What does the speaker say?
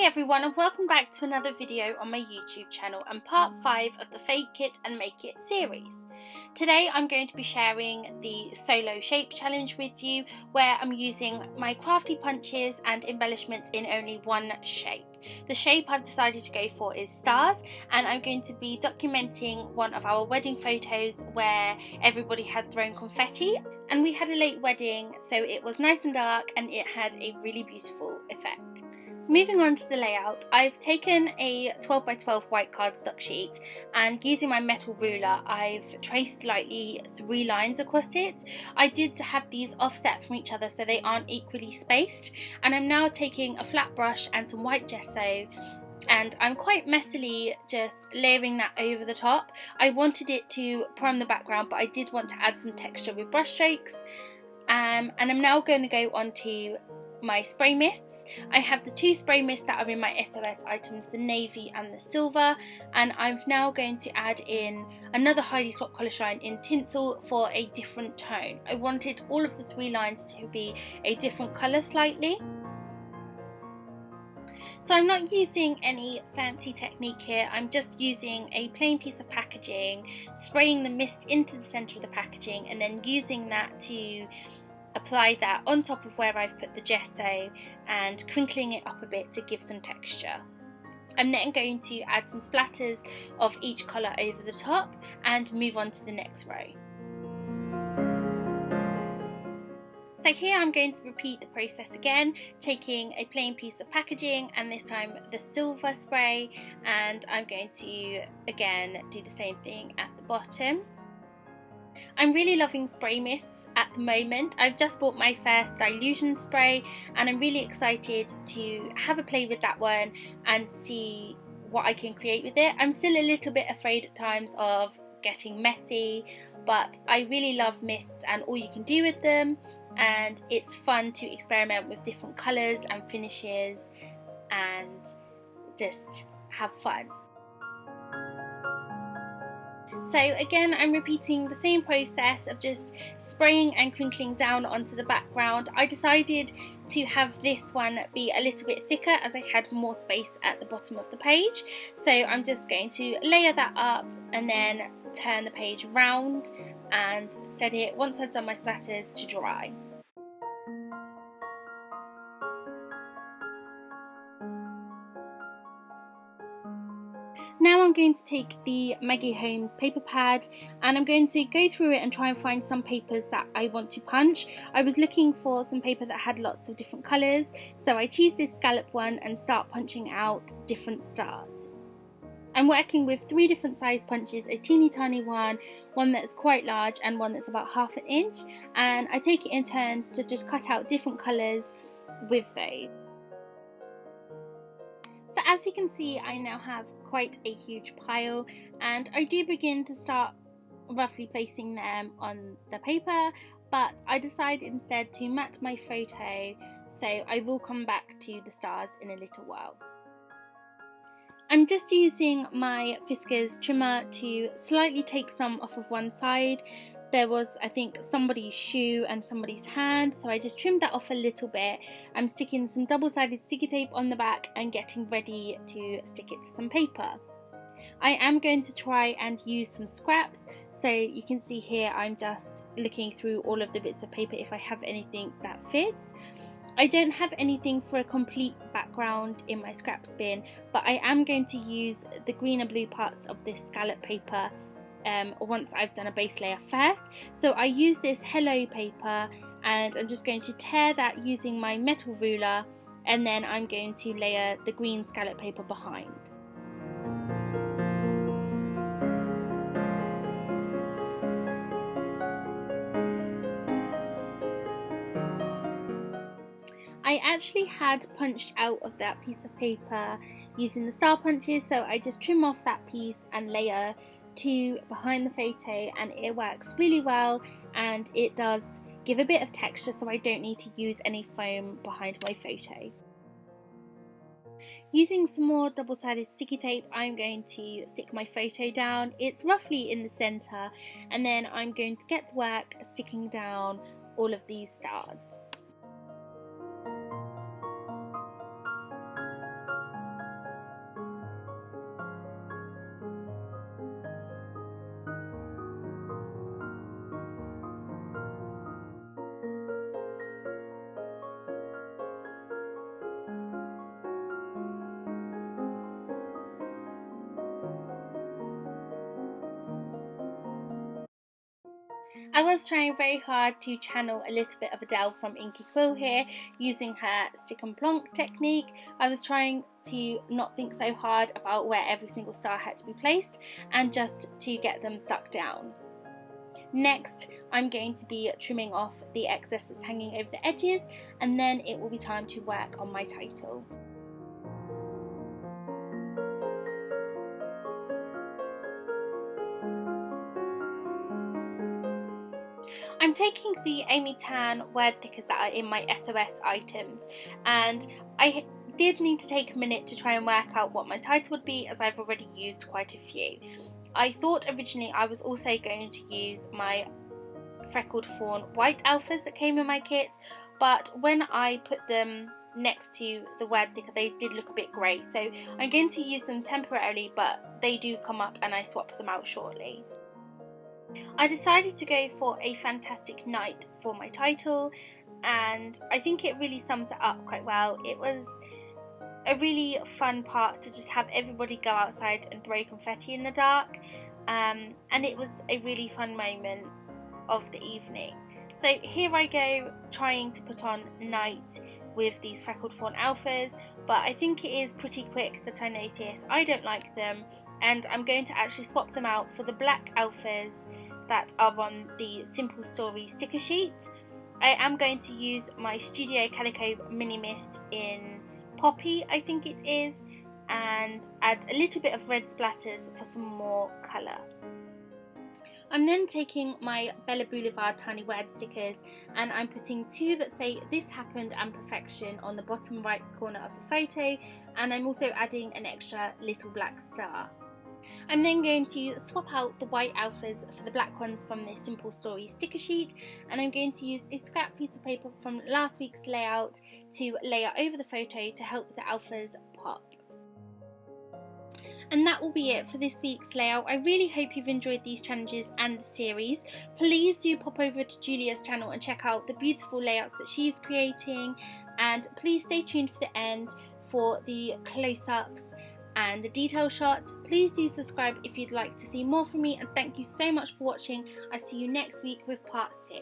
Hey everyone, and welcome back to another video on my YouTube channel and part 5 of the Fake It and Make It series. Today I'm going to be sharing the solo shape challenge with you, where I'm using my crafty punches and embellishments in only one shape. The shape I've decided to go for is stars, and I'm going to be documenting one of our wedding photos where everybody had thrown confetti, and we had a late wedding, so it was nice and dark and it had a really beautiful effect. Moving on to the layout, I've taken a 12 by 12 white cardstock sheet, and using my metal ruler I've traced lightly 3 lines across it. I did have these offset from each other so they aren't equally spaced, and I'm now taking a flat brush and some white gesso, and I'm quite messily just layering that over the top. I wanted it to prime the background, but I did want to add some texture with brush strokes, and I'm now going to go on to my spray mists. I have the 2 spray mists that are in my SOS items, the navy and the silver, and I'm now going to add in another Highly Swap Colour Shine in tinsel for a different tone. I wanted all of the 3 lines to be a different colour slightly. So I'm not using any fancy technique here, I'm just using a plain piece of packaging, spraying the mist into the centre of the packaging, and then using that to apply that on top of where I've put the gesso and crinkling it up a bit to give some texture. I'm then going to add some splatters of each colour over the top and move on to the next row. So here I'm going to repeat the process again, taking a plain piece of packaging and this time the silver spray, and I'm going to again do the same thing at the bottom. I'm really loving spray mists at the moment. I've just bought my first dilution spray and I'm really excited to have a play with that one and see what I can create with it. I'm still a little bit afraid at times of getting messy, but I really love mists and all you can do with them, and it's fun to experiment with different colours and finishes and just have fun. So again, I'm repeating the same process of just spraying and crinkling down onto the background. I decided to have this one be a little bit thicker as I had more space at the bottom of the page. So I'm just going to layer that up and then turn the page round and set it, once I've done my splatters, to dry. Now I'm going to take the Maggie Holmes paper pad and I'm going to go through it and try and find some papers that I want to punch. I was looking for some paper that had lots of different colours, so I choose this scallop one and start punching out different stars. I'm working with 3 different size punches, a teeny tiny one that's quite large and one that's about 1/2 inch, and I take it in turns to just cut out different colours with those. So as you can see, I now have quite a huge pile, and I do begin to start roughly placing them on the paper, but I decide instead to mat my photo, so I will come back to the stars in a little while. I'm just using my Fiskars trimmer to slightly take some off of one side. There was, I think, somebody's shoe and somebody's hand, so I just trimmed that off a little bit. I'm sticking some double-sided sticky tape on the back and getting ready to stick it to some paper. I am going to try and use some scraps, so you can see here I'm just looking through all of the bits of paper if I have anything that fits. I don't have anything for a complete background in my scraps bin, but I am going to use the green and blue parts of this scallop paper once I've done a base layer first. So I use this Hello paper and I'm just going to tear that using my metal ruler, and then I'm going to layer the green scallop paper behind. I actually had punched out of that piece of paper using the star punches, so I just trim off that piece and layer 2 behind the photo, and it works really well and it does give a bit of texture, so I don't need to use any foam behind my photo. Using some more double-sided sticky tape, I'm going to stick my photo down. It's roughly in the centre, and then I'm going to get to work sticking down all of these stars. I was trying very hard to channel a little bit of Adele from Inky Quill here, using her stick and plonk technique. I was trying to not think so hard about where every single star had to be placed and just to get them stuck down. Next, I'm going to be trimming off the excess that's hanging over the edges, and then it will be time to work on my title. I'm taking the Amy Tan word thickers that are in my SOS items, and I did need to take a minute to try and work out what my title would be, as I've already used quite a few. I thought originally I was also going to use my freckled fawn white alphas that came in my kit, but when I put them next to the word thicker they did look a bit grey, so I'm going to use them temporarily, but they do come up and I swap them out shortly. I decided to go for a fantastic night for my title, and I think it really sums it up quite well. It was a really fun part to just have everybody go outside and throw confetti in the dark, and it was a really fun moment of the evening. So here I go trying to put on night with these freckled fawn alphas, but I think it is pretty quick that I notice I don't like them, and I'm going to actually swap them out for the black alphas that are on the Simple Story sticker sheet. I am going to use my Studio Calico Mini Mist in Poppy, I think it is, and add a little bit of red splatters for some more colour. I'm then taking my Bella Boulevard tiny word stickers, and I'm putting two that say "This Happened" and "Perfection" on the bottom right corner of the photo, and I'm also adding an extra little black star. I'm then going to swap out the white alphas for the black ones from the Simple Story sticker sheet, and I'm going to use a scrap piece of paper from last week's layout to layer over the photo to help the alphas pop. And that will be it for this week's layout. I really hope you've enjoyed these challenges and the series. Please do pop over to Julia's channel and check out the beautiful layouts that she's creating, and please stay tuned for the end for the close-ups and the detail shots. Please do subscribe if you'd like to see more from me, and thank you so much for watching. I'll see you next week with part 6.